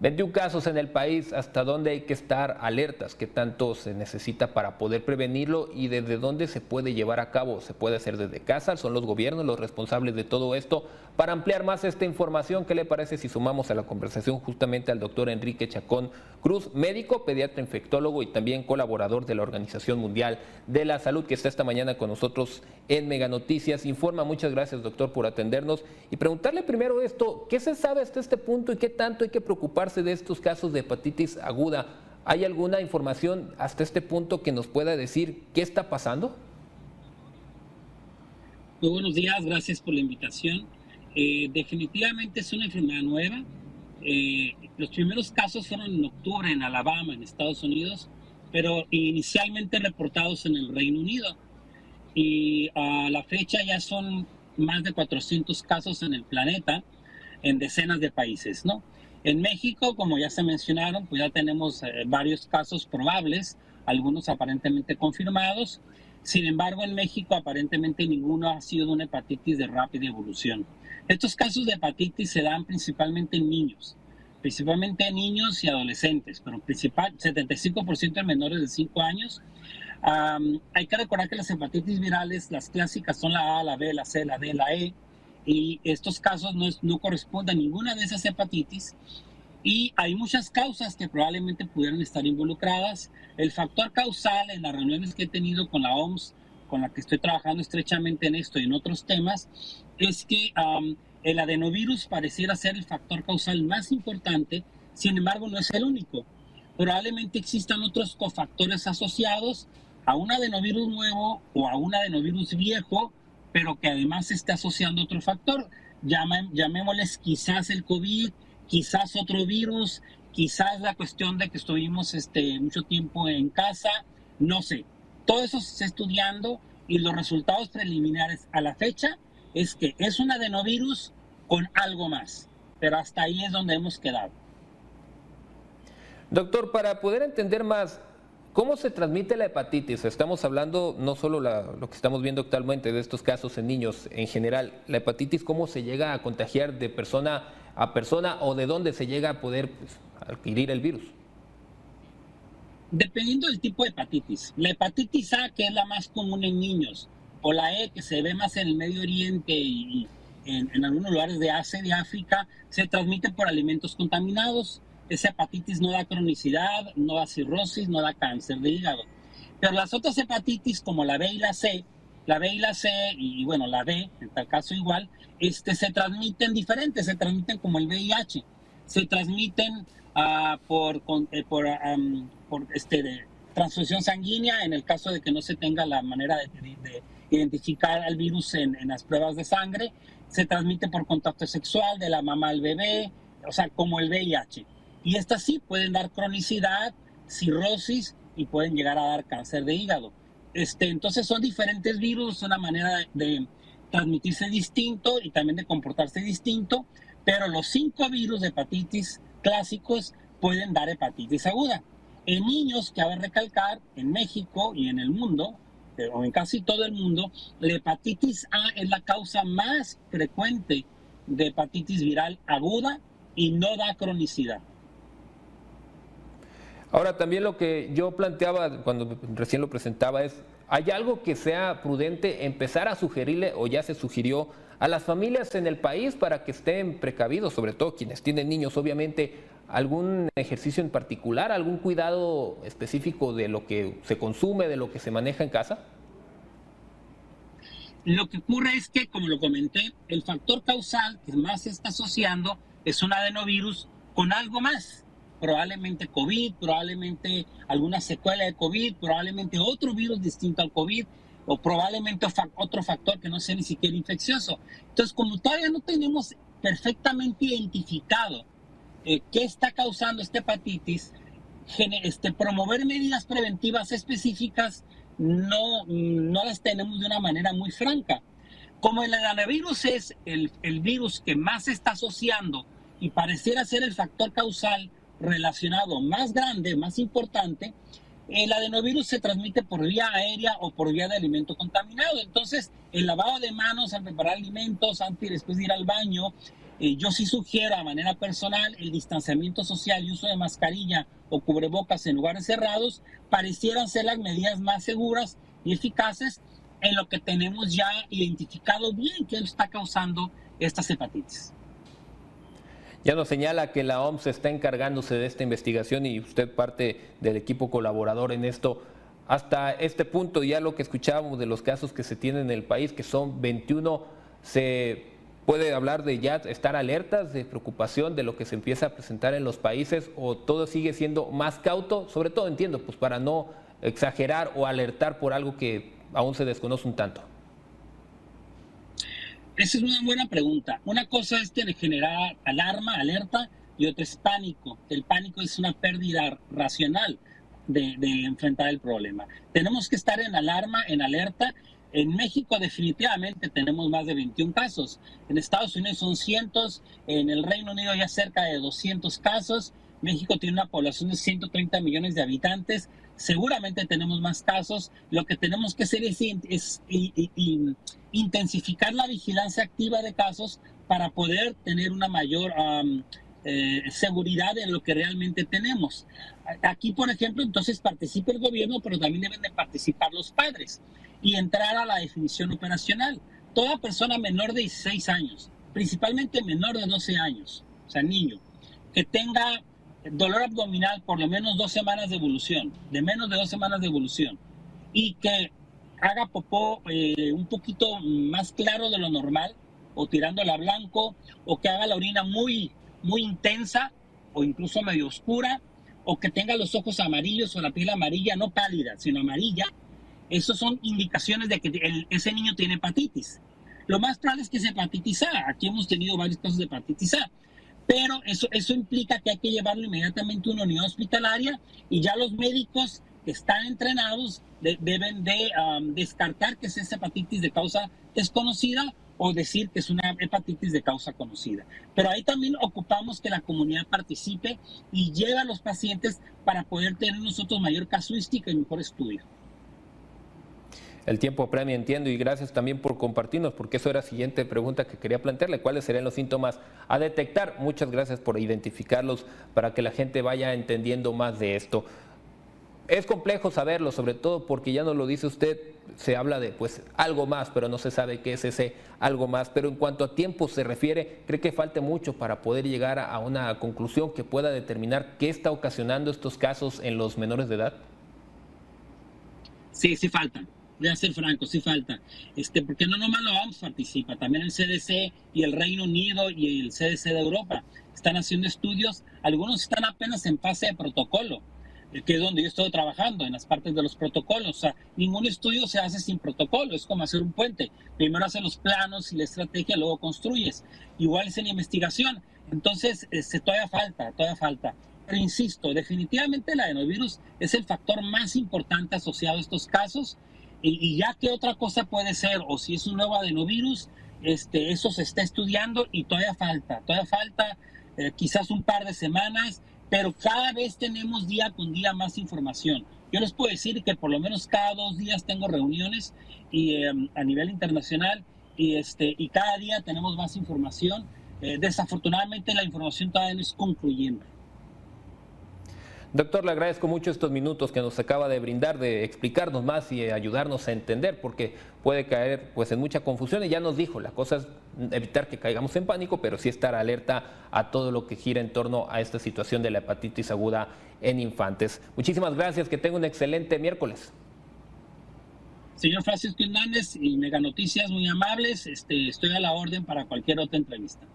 21 casos en el país, ¿hasta dónde hay que estar alertas? ¿Qué tanto se necesita para poder prevenirlo y desde dónde se puede llevar a cabo? ¿Se puede hacer desde casa? ¿Son los gobiernos los responsables de todo esto? Para ampliar más esta información, ¿qué le parece si sumamos a la conversación justamente al doctor Enrique Chacón Cruz, médico, pediatra infectólogo y también colaborador de la Organización Mundial de la Salud, que está esta mañana con nosotros en Mega Noticias Informa? Muchas gracias, doctor, por atendernos y preguntarle primero esto, ¿qué se sabe hasta este punto y qué tanto hay que preocuparse de estos casos de hepatitis aguda? ¿Hay alguna información hasta este punto que nos pueda decir qué está pasando? Muy buenos días, gracias por la invitación. Definitivamente es una enfermedad nueva. Los primeros casos fueron en octubre en Alabama, en Estados Unidos, pero inicialmente reportados en el Reino Unido. Y a la fecha ya son más de 400 casos en el planeta, en decenas de países, ¿no? En México, como ya se mencionaron, pues ya tenemos varios casos probables, algunos aparentemente confirmados. Sin embargo, en México aparentemente ninguno ha sido de una hepatitis de rápida evolución. Estos casos de hepatitis se dan principalmente en niños y adolescentes, pero 75% en menores de 5 años. Hay que recordar que las hepatitis virales, las clásicas, son la A, la B, la C, la D, la E, y estos casos no corresponden a ninguna de esas hepatitis. Y hay muchas causas que probablemente pudieran estar involucradas. El factor causal, en las reuniones que he tenido con la OMS, con la que estoy trabajando estrechamente en esto y en otros temas, es que el adenovirus pareciera ser el factor causal más importante. Sin embargo, no es el único. Probablemente existan otros cofactores asociados a un adenovirus nuevo o a un adenovirus viejo, pero que además se esté asociando a otro factor. Llamémosles quizás el COVID, quizás otro virus, quizás la cuestión de que estuvimos mucho tiempo en casa, no sé. Todo eso se está estudiando y los resultados preliminares a la fecha es que es un adenovirus con algo más, pero hasta ahí es donde hemos quedado. Doctor, para poder entender más, ¿cómo se transmite la hepatitis? Estamos hablando no solo lo que estamos viendo actualmente de estos casos en niños, en general, la hepatitis, ¿cómo se llega a contagiar de persona a persona o de dónde se llega a poder adquirir el virus? Dependiendo del tipo de hepatitis. La hepatitis A, que es la más común en niños, o la E, que se ve más en el Medio Oriente y en algunos lugares de Asia y de África, se transmite por alimentos contaminados. Esa hepatitis no da cronicidad, no da cirrosis, no da cáncer de hígado. Pero las otras hepatitis, como la B y la C, y bueno, la D, en tal caso igual, se transmiten diferentes, se transmiten como el VIH. Se transmiten de transfusión sanguínea, en el caso de que no se tenga la manera de identificar al virus en las pruebas de sangre. Se transmite por contacto sexual de la mamá al bebé, o sea, como el VIH. Y estas sí pueden dar cronicidad, cirrosis y pueden llegar a dar cáncer de hígado. Entonces son diferentes virus, una manera de transmitirse distinto y también de comportarse distinto, pero los 5 virus de hepatitis clásicos pueden dar hepatitis aguda. En niños, cabe recalcar, en México y en el mundo, o en casi todo el mundo, la hepatitis A es la causa más frecuente de hepatitis viral aguda y no da cronicidad. Ahora, también lo que yo planteaba cuando recién lo presentaba es, ¿hay algo que sea prudente empezar a sugerirle o ya se sugirió a las familias en el país para que estén precavidos, sobre todo quienes tienen niños, obviamente, algún ejercicio en particular, algún cuidado específico de lo que se consume, de lo que se maneja en casa? Lo que ocurre es que, como lo comenté, el factor causal que más se está asociando es un adenovirus con algo más. Probablemente COVID, probablemente alguna secuela de COVID, probablemente otro virus distinto al COVID o probablemente otro factor que no sea ni siquiera infeccioso. Entonces, como todavía no tenemos perfectamente identificado qué está causando esta hepatitis, promover medidas preventivas específicas no las tenemos de una manera muy franca. Como el adenovirus es el virus que más se está asociando y pareciera ser el factor causal relacionado más grande, más importante, el adenovirus se transmite por vía aérea o por vía de alimento contaminado. Entonces, el lavado de manos al preparar alimentos, antes y después de ir al baño, Yo sí sugiero a manera personal el distanciamiento social y uso de mascarilla o cubrebocas en lugares cerrados parecieran ser las medidas más seguras y eficaces en lo que tenemos ya identificado bien qué está causando estas hepatitis. Ya nos señala que la OMS está encargándose de esta investigación y usted parte del equipo colaborador en esto. Hasta este punto, ya lo que escuchábamos de los casos que se tienen en el país, que son 21, se puede hablar de ya estar alertas, de preocupación de lo que se empieza a presentar en los países, o todo sigue siendo más cauto, sobre todo entiendo, pues para no exagerar o alertar por algo que aún se desconoce un tanto. Esa es una buena pregunta. Una cosa es generar alarma, alerta, y otra es pánico. El pánico es una pérdida racional de enfrentar el problema. Tenemos que estar en alarma, en alerta. En México definitivamente tenemos más de 21 casos. En Estados Unidos son cientos, en el Reino Unido ya cerca de 200 casos. México tiene una población de 130 millones de habitantes. Seguramente tenemos más casos. Lo que tenemos que hacer es intensificar la vigilancia activa de casos para poder tener una mayor seguridad en lo que realmente tenemos. Aquí, por ejemplo, entonces participa el gobierno, pero también deben de participar los padres y entrar a la definición operacional. Toda persona menor de 16 años, principalmente menor de 12 años, o sea, niño, que tenga dolor abdominal por lo menos 2 semanas de evolución, de menos de 2 semanas de evolución, y que haga popó un poquito más claro de lo normal, o tirándola a blanco, o que haga la orina muy intensa, o incluso medio oscura, o que tenga los ojos amarillos o la piel amarilla, no pálida, sino amarilla. Esas son indicaciones de que ese niño tiene hepatitis. Lo más probable es que sea hepatitis A. Aquí hemos tenido varios casos de hepatitis A. Pero eso implica que hay que llevarlo inmediatamente a una unidad hospitalaria y ya los médicos que están entrenados deben de descartar que es esa hepatitis de causa desconocida o decir que es una hepatitis de causa conocida. Pero ahí también ocupamos que la comunidad participe y lleve a los pacientes para poder tener nosotros mayor casuística y mejor estudio. El tiempo apremia, entiendo, y gracias también por compartirnos, porque eso era la siguiente pregunta que quería plantearle. ¿Cuáles serían los síntomas a detectar? Muchas gracias por identificarlos para que la gente vaya entendiendo más de esto. Es complejo saberlo, sobre todo porque ya nos lo dice usted, se habla de pues algo más, pero no se sabe qué es ese algo más. Pero en cuanto a tiempo se refiere, ¿cree que falte mucho para poder llegar a una conclusión que pueda determinar qué está ocasionando estos casos en los menores de edad? Sí faltan. Voy a ser franco, sí falta. Porque no nomás la OMS participa, también el CDC y el Reino Unido y el CDC de Europa están haciendo estudios. Algunos están apenas en fase de protocolo, que es donde yo estoy trabajando, en las partes de los protocolos. O sea, ningún estudio se hace sin protocolo, es como hacer un puente. Primero haces los planos y la estrategia, luego construyes. Igual es en la investigación. Entonces, todavía falta. Pero insisto, definitivamente el adenovirus es el factor más importante asociado a estos casos. Y ya qué otra cosa puede ser, o si es un nuevo adenovirus, eso se está estudiando y todavía falta quizás un par de semanas, pero cada vez tenemos día con día más información. Yo les puedo decir que por lo menos cada 2 días tengo reuniones a nivel internacional y cada día tenemos más información. Desafortunadamente la información todavía no es concluyente. Doctor, le agradezco mucho estos minutos que nos acaba de brindar, de explicarnos más y ayudarnos a entender, porque puede caer pues en mucha confusión y ya nos dijo, la cosa es evitar que caigamos en pánico, pero sí estar alerta a todo lo que gira en torno a esta situación de la hepatitis aguda en infantes. Muchísimas gracias, que tenga un excelente miércoles. Señor Francisco Hernández y Mega Noticias, muy amables, estoy a la orden para cualquier otra entrevista.